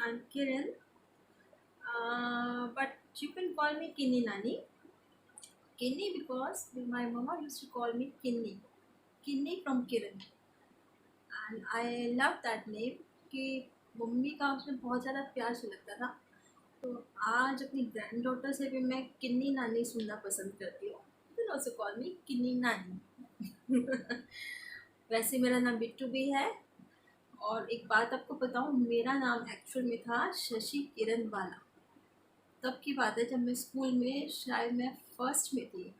I'm Kiran, but you can call me Kinni Nani. Kinni because my mama used to call me Kinni. Kinni from Kiran. And I love that name कि mummy का उसमें बहुत ज़्यादा प्यार से लगता था। तो आज अपनी ग्रैंड डॉटर से भी मैं किन्नी नानी सुनना पसंद करती हूँ। You can also call me Kinni Nani. वैसे मेरा नाम बिट्टू भी है। और एक बात आपको बताऊँ, मेरा नाम एक्चुअल में था शशि किरण वाला। तब की बात है जब मैं स्कूल में, शायद मैं फर्स्ट में थी।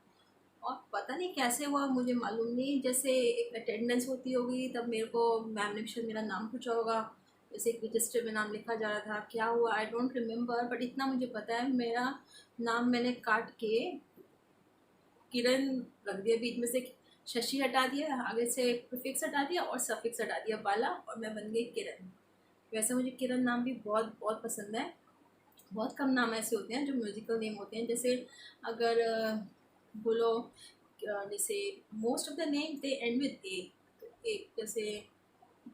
और पता नहीं कैसे हुआ, मुझे मालूम नहीं, जैसे एक अटेंडेंस होती होगी तब मेरे को मैम ने शायद मेरा नाम पूछा होगा। जैसे एक रजिस्टर में नाम लिखा जा रहा था, क्या हुआ आई डोंट रिमेम्बर, बट इतना मुझे पता है मेरा नाम मैंने काट के किरण रख दिया, बीच में से शशि हटा दिया, आगे से प्रीफिक्स हटा दिया और सफिक्स हटा दिया वाला, और मैं बन गई किरण। वैसे मुझे किरण नाम भी बहुत बहुत पसंद है। बहुत कम नाम ऐसे होते हैं जो म्यूजिकल नेम होते हैं। जैसे अगर बोलो जैसे most of the name they end with A. तो एक जैसे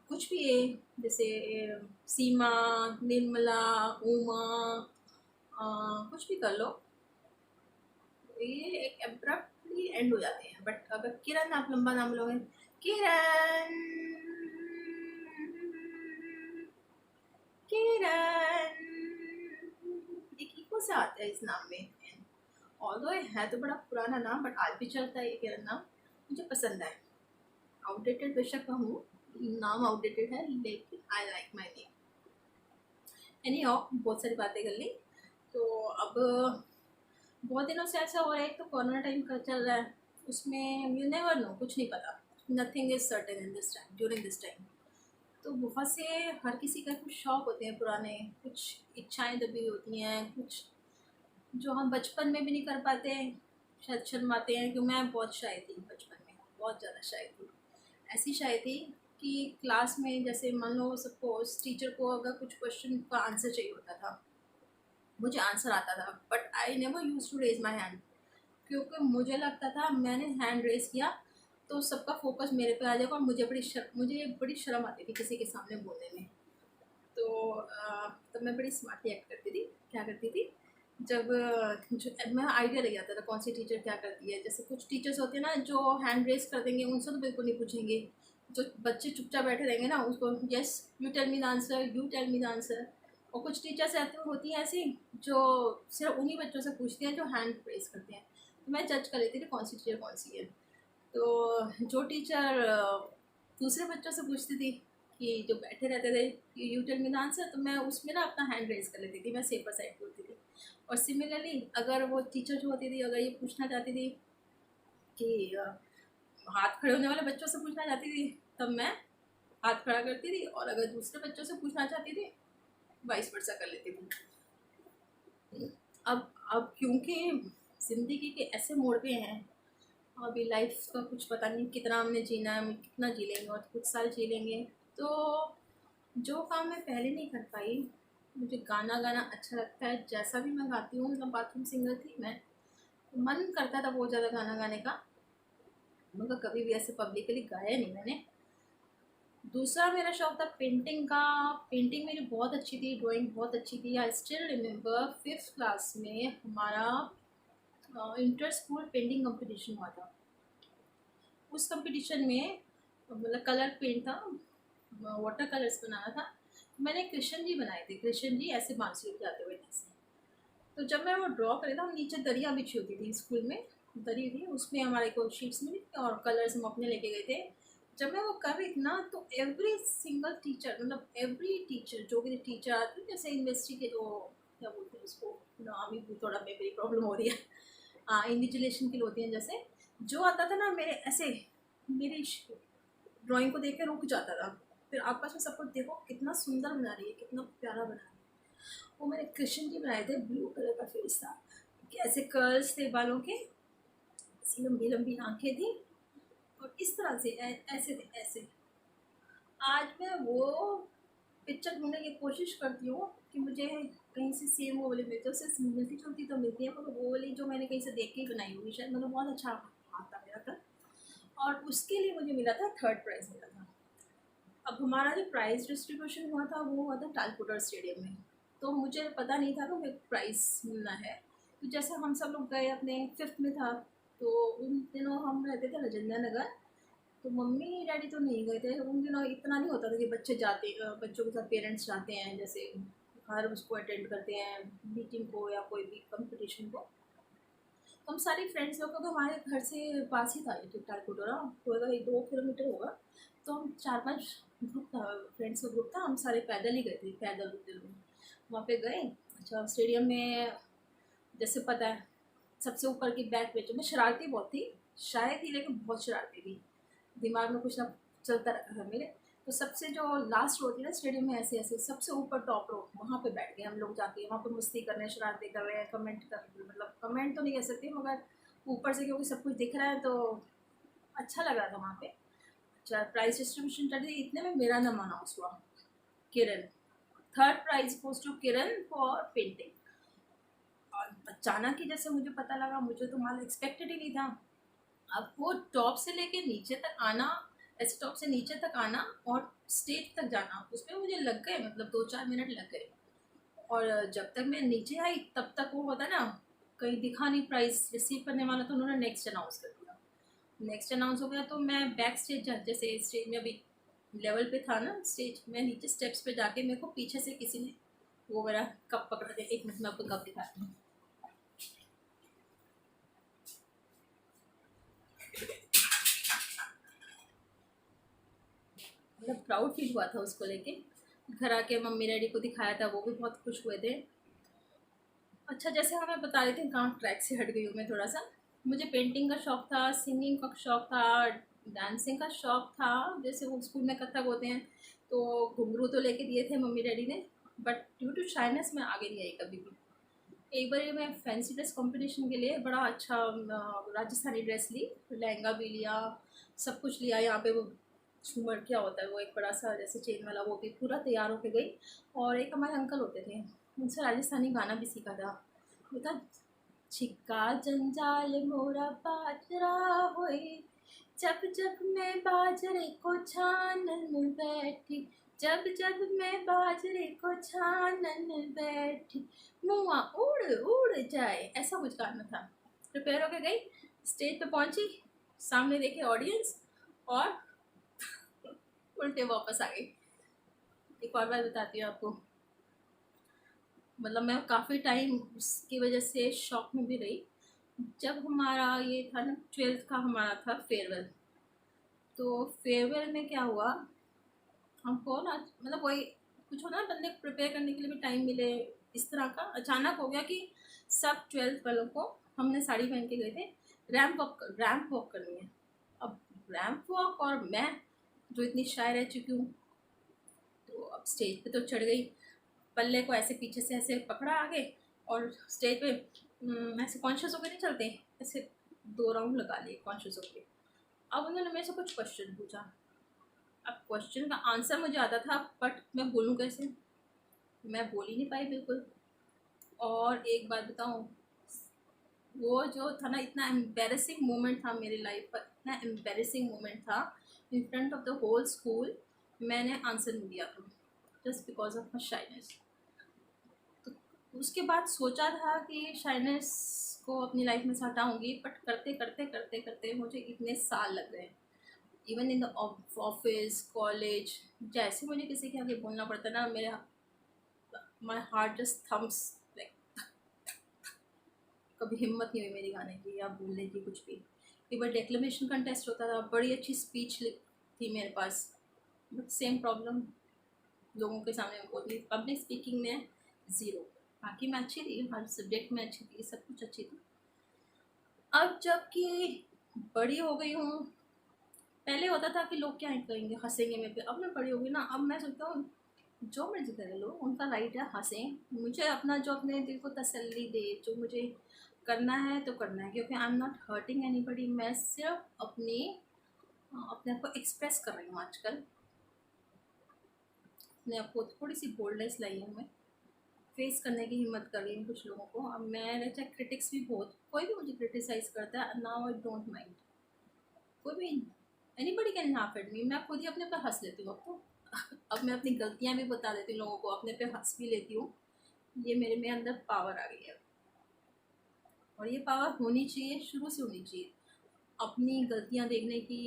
कुछ भी ए, जैसे सीमा, निर्मला, उमा, कुछ भी कर लो, ये एक एब्रप्टली एंड हो जाते हैं। बट अगर किरण आप लंबा नाम लोगे, किरण, किरण, एक इको से आता है इस नाम में। ऑल्दो है तो बड़ा पुराना नाम, बट आज भी चलता है ये किरण नाम, मुझे पसंद है। आउटडेटेड बेशक का हूँ, नाम आउटडेटेड है, लेकिन I like my name. Any how, बहुत सारी बातें कर ली। तो अब बहुत दिनों से ऐसा हो रहा है, तो कोरोना टाइम का चल रहा है, उसमें यू नेवर नो, कुछ नहीं पता, nothing is certain in this time, during this time. तो बहुत से, हर किसी का कुछ शौक होते हैं पुराने, कुछ इच्छाएं दबी होती हैं, कुछ जो हम बचपन में भी नहीं कर पाते, शायद शर्माते हैं। कि मैं बहुत शाय थी बचपन में, बहुत ज़्यादा शाय थी। ऐसी शाय थी कि क्लास में जैसे मान लो सपोज टीचर को अगर कुछ क्वेश्चन का आंसर चाहिए होता था, मुझे आंसर आता था, but I never use to raise my hand, क्योंकि मुझे लगता था मैंने हैंड रेज किया तो सबका फोकस मेरे पे आ जाएगा, और मुझे बड़ी शर्म आती थी किसी के सामने बोलने में। तो तब मैं बड़ी स्मार्टली एक्ट करती थी। क्या करती थी, जब जो मैं आइडिया लग जाता था कौन सी टीचर क्या करती है। जैसे कुछ टीचर्स होते हैं ना जो हैंड रेस कर देंगे, उनसे तो बिल्कुल नहीं पूछेंगे। जो बच्चे चुपचाप बैठे रहेंगे ना, उसको yes you tell me the answer, you tell me the answer. और कुछ टीचर्स ऐसे होती हैं ऐसी जो सिर्फ उन्हीं बच्चों से पूछती हैं जो हैंड रेस करते हैं। तो मैं जज कर लेती थी कौन सी टीचर कौन सी है। तो जो टीचर दूसरे बच्चों से पूछती थी कि जो बैठे रहते थे कि you tell me the answer, तो मैं उसमें ना अपना हैंड रेज कर लेती थी, मैं सेफर साइड बोलती थी। और सिमिलरली अगर वो टीचर जो होती थी, अगर ये पूछना चाहती थी कि हाथ खड़े होने वाले बच्चों से पूछना चाहती थी, तब मैं हाथ खड़ा करती थी, और अगर दूसरे बच्चों से पूछना चाहती थी, वाइस वर्सा कर लेती थी। अब क्योंकि ज़िंदगी के ऐसे मोड़ पे हैं, अभी लाइफ का कुछ पता नहीं कितना हमने जीना है, हम कितना जी लेंगे और कुछ साल जी लेंगे। तो जो काम मैं पहले नहीं कर पाई, मुझे गाना गाना अच्छा लगता है, जैसा भी मैं गाती हूँ, मतलब बाथरूम सिंगर थी मैं, तो मन करता था बहुत ज़्यादा गाना गाने का, मगर कभी भी ऐसे पब्लिकली गाया नहीं मैंने। दूसरा मेरा शौक था पेंटिंग का। पेंटिंग मेरी बहुत अच्छी थी, ड्राइंग बहुत अच्छी थी। I still remember 5th class में हमारा इंटर स्कूल पेंटिंग कंपटीशन हुआ था। उस कंपटीशन में मतलब कलर पेंट था, वाटर कलर्स बनाना था। मैंने कृष्ण जी बनाए थे, कृष्ण जी ऐसे बांसुरी जाते हुए ऐसे। तो जब मैं वो ड्रॉ कर रहा था, नीचे दरिया बिछी होती थी स्कूल में, दरी थी, उसमें हमारे को शीट्स मिली थी और कलर्स हम अपने लेके गए थे। जब मैं वो कर रही थी ना, तो एवरी सिंगल टीचर, मतलब एवरी टीचर, जो भी टीचर आते जैसे यूनिवर्सिटी के जो, क्या बोलते हैं उसको, नाम ही थोड़ा मेरी प्रॉब्लम हो रही है, हाँ इन्विजिलेशन के लिए होती हैं, जैसे जो आता था ना मेरे ऐसे, मेरी ड्राइंग को देख के रुक जाता था। फिर आपस में सबको देखो कितना सुंदर बना रही है, कितना प्यारा बना रही है। वो मैंने कृष्ण जी बनाए थे, ब्लू कलर का फेस था, ऐसे कर्ल्स थे बालों के, ऐसी लंबी लंबी आंखें थी, और इस तरह से ऐसे थे ऐसे। आज मैं वो पिक्चर ढूंढने की कोशिश करती हूँ कि मुझे कहीं से सेम वो वाली मिलती है, उससे मिलती जुलती तो मिलती है, मगर वो वाली जो मैंने कहीं से देख के ही बनाई होगी शायद, मतलब बहुत अच्छा हाथ था मेरा था, और उसके लिए मुझे मिला था 3rd प्राइज़ मिला था। अब हमारा जो प्राइज़ डिस्ट्रीब्यूशन हुआ था वो हुआ था टालकोटर स्टेडियम में। तो मुझे पता नहीं था कि मुझे प्राइज़ मिलना है। तो जैसे हम सब लोग गए, अपने 5th में था, तो उन दिनों हम रहते थे राजेंद्र नगर। तो मम्मी डैडी तो नहीं गए थे उन दिनों। इतना नहीं होता था कि बच्चे जाते, बच्चों के साथ पेरेंट्स जाते हैं जैसे हर उसको अटेंड करते हैं, मीटिंग को या कोई भी कंपटीशन को। तो हम सारी फ्रेंड्स लोग को, तो हमारे घर से पास ही था ये टालकोटोरा, होगा 2 किलोमीटर होगा। तो हम 4-5 ग्रुप था, फ्रेंड्स का ग्रुप था, हम सारे पैदल ही गए थे, पैदल होते लोग वहाँ पे गए। अच्छा, स्टेडियम में जैसे पता है सबसे ऊपर की बैक बेंच में शरारती बहुत थी, शायद ही, लेकिन बहुत शरारती थी, दिमाग में कुछ ना चलता रहता था मेरे। तो सबसे जो लास्ट रो थी ना स्टेडियम में, ऐसे ऐसे सबसे ऊपर टॉप रो, वहाँ पे बैठ गए हम लोग जाके। वहाँ पे मस्ती कर रहे हैं, शरारतें कर रहे हैं, कमेंट कर, मतलब कमेंट तो नहीं कह सकते मगर ऊपर से क्योंकि सब कुछ दिख रहा है तो अच्छा लग रहा था वहाँ पे। अच्छा, प्राइज डिस्ट्रीब्यूशन चल रही, इतने में मेरा नाम अनाउंस हुआ, Kiran. 3rd prize goes to Kiran for painting. और अचानक ही जैसे मुझे पता लगा, मुझे तो माल एक्सपेक्टेड ही नहीं था। अब वो टॉप से लेके नीचे तक आना, ऐसे टॉप से नीचे तक आना और स्टेज तक जाना, उसमें मुझे लग गए, मतलब 2-4 मिनट लग गए। और जब तक मैं नीचे आई तब तक वो होता ना, कहीं दिखा नहीं प्राइस रिसीव करने वाला, तो उन्होंने नेक्स्ट अनाउंस कर दिया। नेक्स्ट अनाउंस हो गया तो मैं बैक स्टेज जैसे स्टेज में अभी लेवल पे था ना स्टेज, मैं नीचे स्टेप्स पे जाके, मेरे को पीछे से किसी ने वो मेरा कप पकड़ा दिया। 1 मिनट में आपको कप दिखाती हूँ। मतलब प्राउड फील हुआ था उसको लेके। घर आके मम्मी डैडी को दिखाया था, वो भी बहुत खुश हुए थे। अच्छा, जैसे हमें बता रहे थे कहाँ ट्रैक से हट गई हूँ मैं थोड़ा सा। मुझे पेंटिंग का शौक था, सिंगिंग का शौक था, डांसिंग का शौक था। जैसे वो स्कूल में कथक होते हैं तो घुंघरू तो लेके दिए थे मम्मी डैडी ने, बट ड्यू टू शाइनेस मैं आगे नहीं आई कभी भी। एक बार ये मैं फैंसी ड्रेस कंपटीशन के लिए बड़ा अच्छा राजस्थानी ड्रेस ली, लहंगा भी लिया, सब कुछ लिया। यहाँ पे वो झूमर क्या होता है, वो एक बड़ा सा जैसे चेन वाला, वो भी पूरा तैयार होके गई। और एक हमारे अंकल होते थे, उनसे राजस्थानी गाना भी सीखा था। वो था, छिक्का जंजाल मोरा बाजरा होए, जब जब मैं बाजरे को छानन बैठी, जब जब मैं बाजरे को छानन बैठी, मुआ उड़ उड़ जाए, ऐसा कुछ गाना था। प्रिपेयर होके गई, स्टेज पे पहुंची, सामने देखे ऑडियंस, और उल्टे वापस आ गई। एक और बात बताती हूँ आपको, मतलब मैं काफ़ी टाइम उसकी वजह से शॉक में भी रही। जब हमारा ये था ना 12th का हमारा था फेयरवेल, तो फेयरवेल में क्या हुआ, हमको ना मतलब वही कुछ होना, बंदे को प्रिपेयर करने के लिए भी टाइम मिले, इस तरह का अचानक हो गया कि सब 12th वालों को, हमने साड़ी पहन के गए थे, रैम्प वॉक करनी है। अब रैम्प वॉक, और मैं जो इतनी शाय रह चुकी हूँ, तो अब स्टेज पे तो चढ़ गई, पल्ले को ऐसे पीछे से ऐसे पकड़ा आगे, और स्टेज पे ऐसे कॉन्शियस होकर नहीं चलते, ऐसे 2 राउंड लगा लिए कॉन्शियस होकर। अब उन्होंने मेरे से कुछ क्वेश्चन पूछा। अब क्वेश्चन का आंसर मुझे आता था, बट मैं बोलूँ कैसे, मैं बोल ही नहीं पाई बिल्कुल। और एक बात बताऊँ, वो जो था ना, इतना एम्बेरसिंग मोमेंट था मेरी लाइफ का, इतना एम्बेरसिंग मोमेंट था, in front of the whole school मैंने आंसर नहीं दिया था, just because of my shyness. तो उसके बाद सोचा था कि शाइनेस को अपनी लाइफ में से हटाऊंगी, बट करते करते करते करते मुझे इतने साल लग गए। Even in the office, college, जैसे मुझे किसी के आगे बोलना पड़ता ना, मेरे my heart just thumps like, कभी हिम्मत नहीं हुई मेरी गाने की या बोलने की कुछ भी। एक बार डेक्लेमेशन कंटेस्ट होता था, बड़ी अच्छी स्पीच थी मेरे पास, बट सेम प्रॉब्लम, लोगों के सामने होती, पब्लिक स्पीकिंग में ज़ीरो। बाकी मैं अच्छी थी, हर सब्जेक्ट में अच्छी थी, सब कुछ अच्छी थी। अब जबकि बड़ी हो गई हूँ, पहले होता था कि लोग क्या कहेंगे, हंसेंगे मेरे पे। अब मैं बड़ी हो गई ना, अब मैं सोचता हूँ जो मर्जी करे लो, उनका राइट है, हंसें, मुझे अपना जो अपने दिल को तसल्ली दे, जो मुझे करना है तो करना है, क्योंकि I am not hurting anybody. मैं सिर्फ अपने आप को एक्सप्रेस कर रही हूँ आजकल, अपने आप को थोड़ी सी बोल्डनेस लाई हूँ मैं, फेस करने की हिम्मत कर रही हूँ कुछ लोगों को। अब मैं चाहे क्रिटिक्स भी बहुत, कोई भी मुझे क्रिटिसाइज़ करता है, नाउ आई डोंट माइंड, कोई भी, anybody can laugh at me, मैं खुद ही अपने पर हंस लेती हूँ अब तो। अब मैं अपनी गलतियां भी बता देती हूँ लोगों को, अपने पे हंस भी लेती हूँ। ये मेरे में अंदर पावर आ गई है, और ये पावर होनी चाहिए, शुरू से होनी चाहिए। अपनी गलतियां देखने की,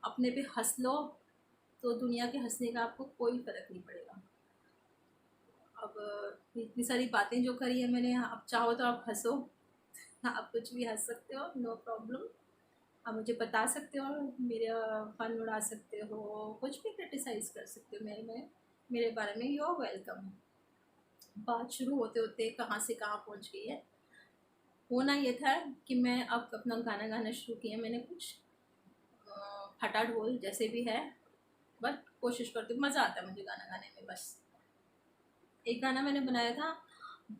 अपने पे हंस लो, तो दुनिया के हंसने का आपको कोई फ़र्क नहीं पड़ेगा। अब इतनी सारी बातें जो करी है मैंने, आप चाहो तो आप हंसो, आप कुछ भी हंस सकते हो, नो प्रॉब्लम। आप मुझे बता सकते हो, मेरा फन उड़ा सकते हो, कुछ भी क्रिटिसाइज कर सकते हो मेरे बारे में, यू आर वेलकम। बात शुरू होते होते कहाँ से कहाँ पहुँच गई है। होना ये था कि मैं अब अपना गाना गाना शुरू किया मैंने, कुछ फटा ढोल जैसे भी है, बट कोशिश करती हूँ, मज़ा आता है मुझे गाना गाने में। बस एक गाना मैंने बनाया था,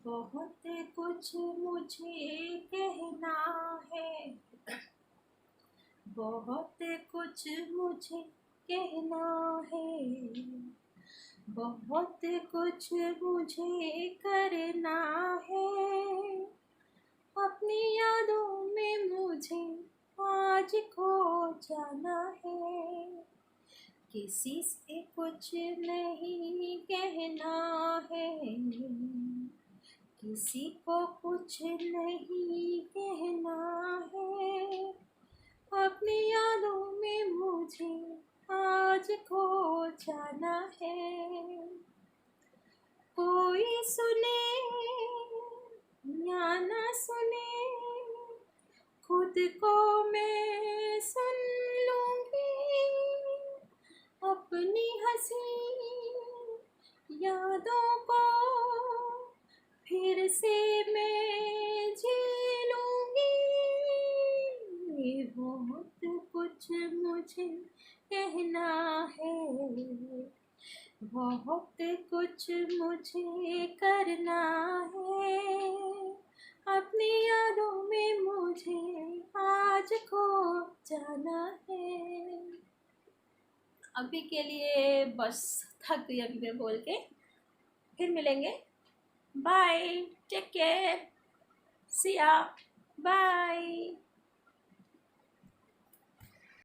बहुत कुछ मुझे कहना है, बहुत कुछ मुझे कहना है, बहुत कुछ मुझे करना है, अपनी यादों में मुझे आज खो जाना है, किसी से कुछ नहीं कहना है, किसी को कुछ नहीं कहना है, अपनी यादों में मुझे आज खो जाना है। कोई सुने या न सुने, खुद को मैं सुन लूंगी, अपनी हंसी यादों को फिर से मैं जी लूंगी, बहुत कुछ मुझे कहना है, बहुत कुछ मुझे करना है, अपनी यादों में मुझे आज खो जाना है। अभी के लिए बस थक गई अभी मैं बोल के, फिर मिलेंगे। बाय, टेक केयर, सी या, बाय।